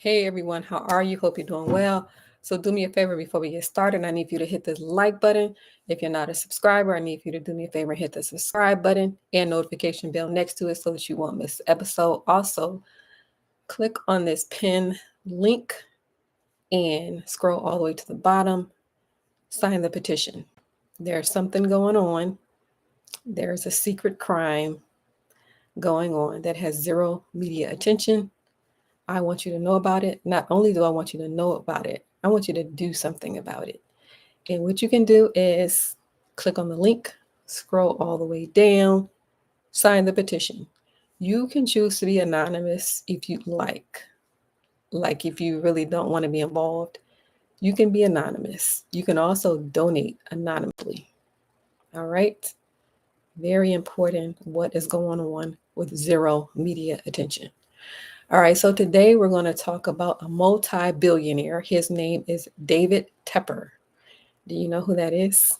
Hey everyone, how are you? Hope you're doing well. So do me a favor before we get started. I need you to hit the like button. If you're not a subscriber, I need you to do me a favor and hit the subscribe button and notification bell next to it so that you won't miss the episode. Also, click on this pin link and scroll all the way to the bottom. Sign the petition. There's something going on. There's a secret crime going on that has zero media attention. I want you to know about it. Not only do I want you to know about it, I want you to do something about it. And what you can do is click on the link, scroll all the way down, sign the petition. You can choose to be anonymous if you like. Like if you really don't want to be involved, you can be anonymous. You can also donate anonymously. All right. Very important what is going on with zero media attention. All right, so today we're going to talk about a multi-billionaire. His name is David Tepper. Do you know who that is?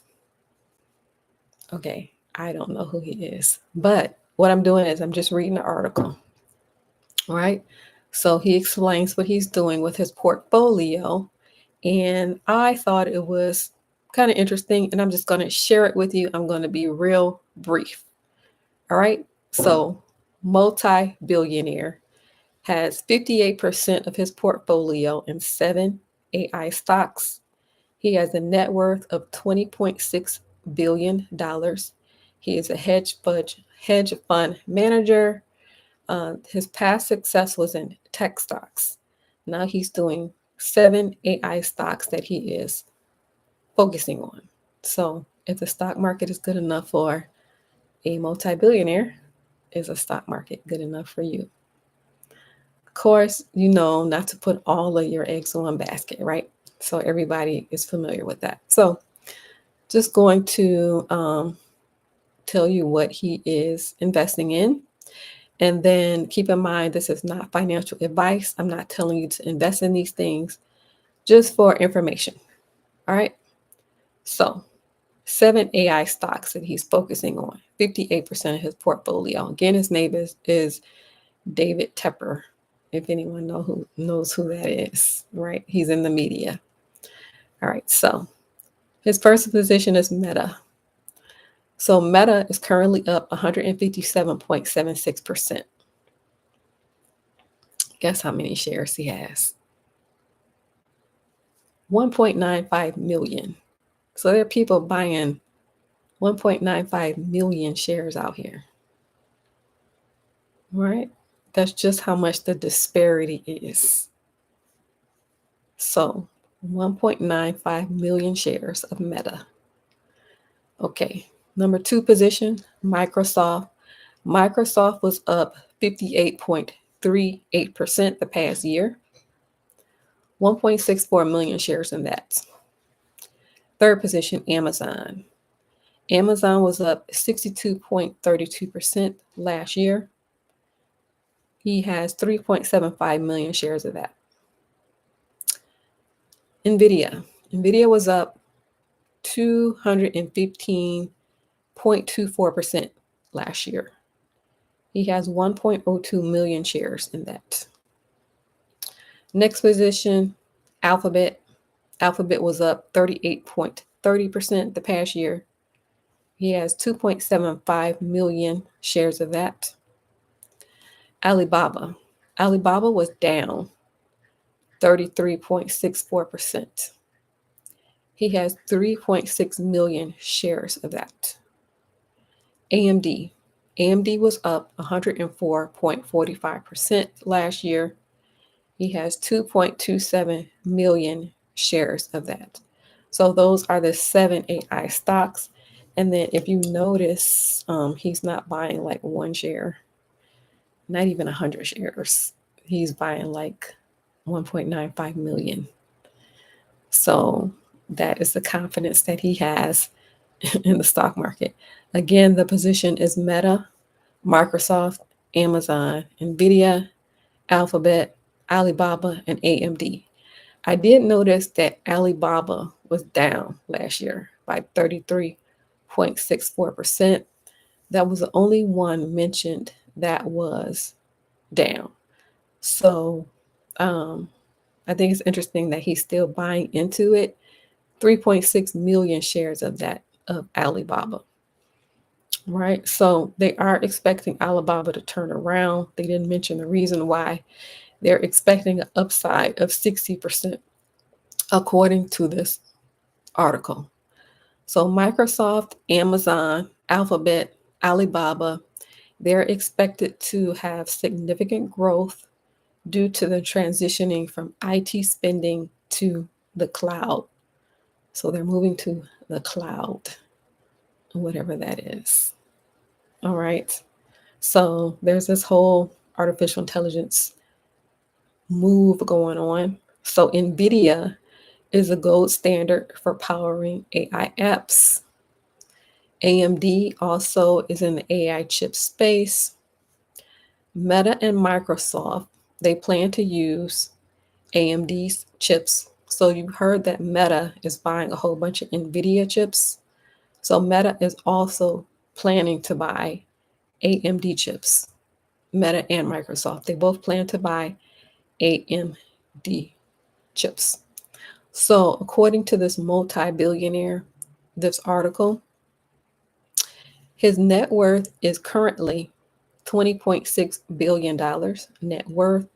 Okay, I don't know who he is, but what I'm doing is I'm just reading the article. All right, so he explains what he's doing with his portfolio, and I thought it was kind of interesting, and I'm just going to share it with you. I'm going to be real brief. All right, so multi-billionaire has 58% of his portfolio in 7 AI stocks. He has a net worth of $20.6 billion. He is a hedge fund manager. His past success was in tech stocks. Now he's doing 7 AI stocks that he is focusing on. So if the stock market is good enough for a multi-billionaire, is a stock market good enough for you? Of course, you know not to put all of your eggs in one basket, right? So everybody is familiar with that. So just going to tell you what he is investing in. And then keep in mind, this is not financial advice. I'm not telling you to invest in these things, just for information. All right. So 7 AI stocks that he's focusing on, 58% of his portfolio. Again, his name is David Tepper. If anyone knows who that is, right? He's in the media. All right, so his first position is Meta. So Meta is currently up 157.76%. Guess how many shares he has? 1.95 million. So there are people buying 1.95 million shares out here. All right? That's just how much the disparity is. So 1.95 million shares of Meta. Okay, number 2 position, Microsoft. Microsoft was up 58.38% the past year, 1.64 million shares in that. Third position, Amazon. Amazon was up 62.32% last year. He has 3.75 million shares of that. Nvidia was up 215.24% last year. He has 1.02 million shares in that. Next position, Alphabet. Alphabet was up 38.30% the past year. He has 2.75 million shares of that. Alibaba. Alibaba was down 33.64%. He has 3.6 million shares of that. AMD. AMD was up 104.45% last year. He has 2.27 million shares of that. So those are the 7 AI stocks. And then if you notice, he's not buying like one share, not even 100 shares. He's buying like 1.95 million. So that is the confidence that he has in the stock market. Again, the position is Meta, Microsoft, Amazon, Nvidia, Alphabet, Alibaba, and AMD. I did notice that Alibaba was down last year by 33.64%. That was the only one mentioned that was down. So I think it's interesting that he's still buying into it. 3.6 million shares of that of Alibaba. Right. So they are expecting Alibaba to turn around. They didn't mention the reason why. They're expecting an upside of 60%, according to this article. So Microsoft, Amazon, Alphabet, Alibaba, they're expected to have significant growth due to the transitioning from IT spending to the cloud. So they're moving to the cloud, whatever that is. All right. So there's this whole artificial intelligence move going on. So NVIDIA is a gold standard for powering AI apps. AMD also is in the AI chip space. Meta and Microsoft, they plan to use AMD's chips. So you heard that Meta is buying a whole bunch of NVIDIA chips. So Meta is also planning to buy AMD chips. Meta and Microsoft, they both plan to buy AMD chips. So according to this multi-billionaire, this article, his net worth is currently $20.6 billion net worth.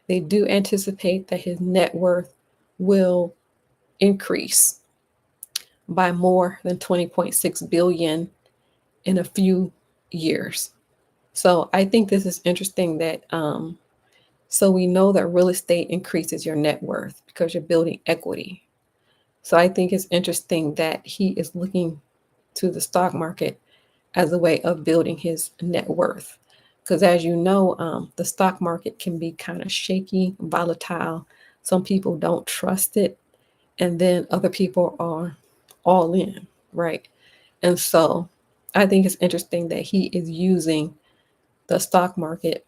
They do anticipate that his net worth will increase by more than 20.6 billion in a few years. So I think this is interesting that so we know that real estate increases your net worth because you're building equity. So I think it's interesting that he is looking to the stock market as a way of building his net worth. Because as you know, the stock market can be kind of shaky, volatile. Some people don't trust it, and then other people are all in, right? And so I think it's interesting that he is using the stock market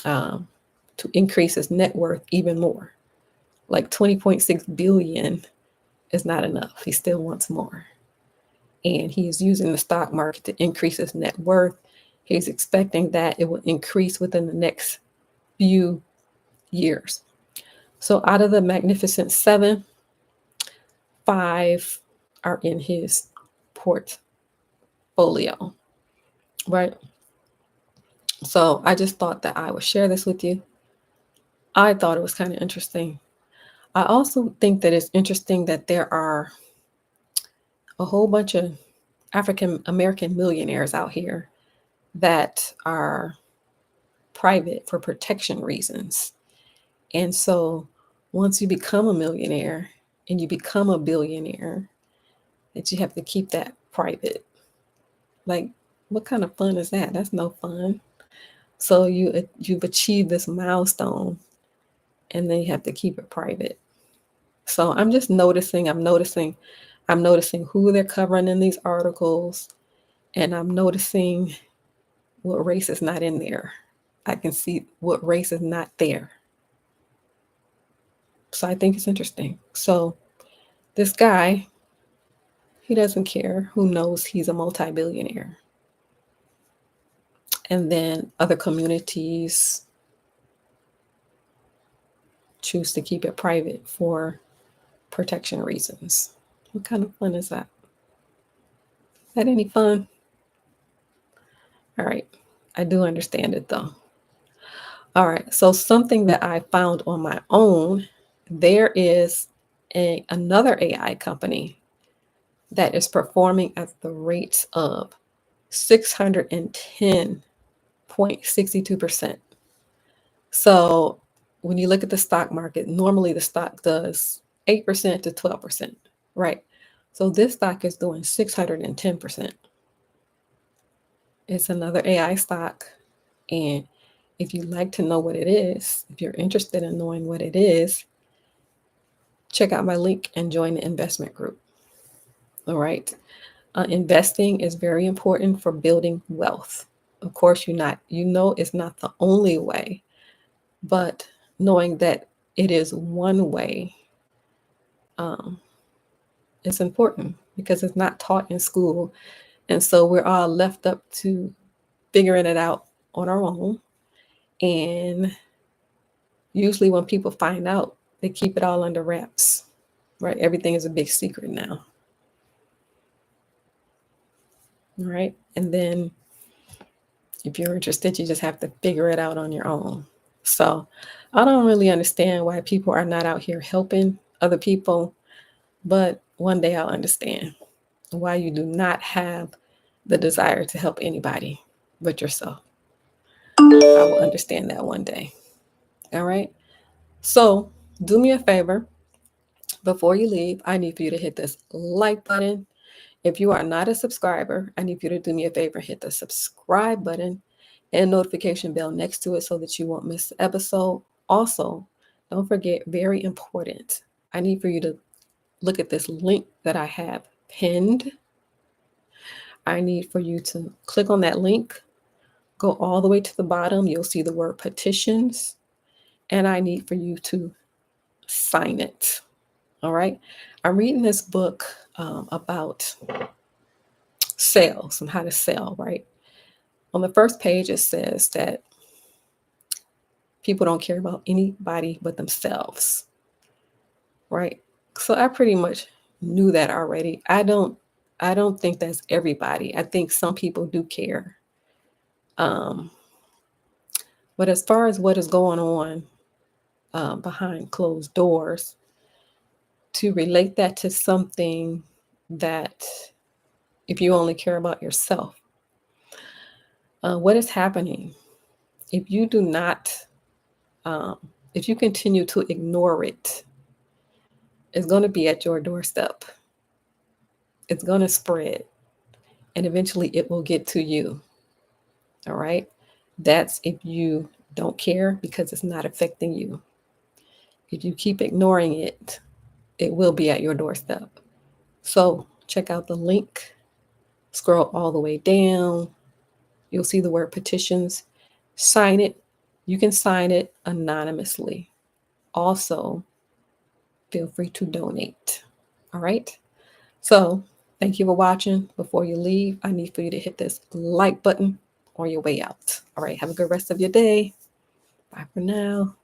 um, to increase his net worth even more. Like 20.6 billion is not enough. He still wants more. And he is using the stock market to increase his net worth. He's expecting that it will increase within the next few years. So out of the Magnificent Seven, five are in his portfolio, right? So I just thought that I would share this with you. I thought it was kind of interesting. I also think that it's interesting that there are a whole bunch of African American millionaires out here that are private for protection reasons. And so once you become a millionaire and you become a billionaire, that you have to keep that private. Like, what kind of fun is that? That's no fun. So you've achieved this milestone and then you have to keep it private. So I'm just noticing, I'm noticing who they're covering in these articles, and I'm noticing what race is not in there. I can see what race is not there. So I think it's interesting. So this guy, he doesn't care who knows he's a multi-billionaire. And then other communities choose to keep it private for protection reasons. What kind of fun is that? Is that any fun? All right. I do understand it though. All right. So something that I found on my own, there is another AI company that is performing at the rates of 610.62%. So when you look at the stock market, normally the stock does 8% to 12%, right? So this stock is doing 610%. It's another AI stock. And if you'd like to know what it is, if you're interested in knowing what it is, check out my link and join the investment group. All right. Investing is very important for building wealth. Of course, you know, it's not the only way, but knowing that it is one way um, is important because it's not taught in school. And so we're all left up to figuring it out on our own. And Usually when people find out, they keep it all under wraps, right? Everything is a big secret now, right? And then if you're interested, you just have to figure it out on your own. So I don't really understand why people are not out here helping other people, but one day I'll understand why you do not have the desire to help anybody but yourself. I will understand that one day. All right. So do me a favor. Before you leave, I need for you to hit this like button. If you are not a subscriber, I need for you to do me a favor, hit the subscribe button and notification bell next to it so that you won't miss the episode. Also, don't forget, very important, I need for you to look at this link that I have pinned. I need for you to click on that link, go all the way to the bottom. You'll see the word petitions, and I need for you to sign it. All right. I'm reading this book about sales and how to sell, right? On the first page, it says that people don't care about anybody but themselves, right? So I pretty much knew that already. I don't think that's everybody. I think some people do care. Um, but as far as what is going on behind closed doors, to relate that to something that if you only care about yourself, what is happening if you do not, um, if you continue to ignore it, it's going to be at your doorstep. It's going to spread and eventually it will get to you. All right. That's if you don't care because it's not affecting you. If you keep ignoring it, it will be at your doorstep. So check out the link, scroll all the way down. You'll see the word petitions. Sign it. You can sign it anonymously. Also, feel free to donate. All right. So thank you for watching. Before you leave, I need for you to hit this like button on your way out. All right. Have a good rest of your day. Bye for now.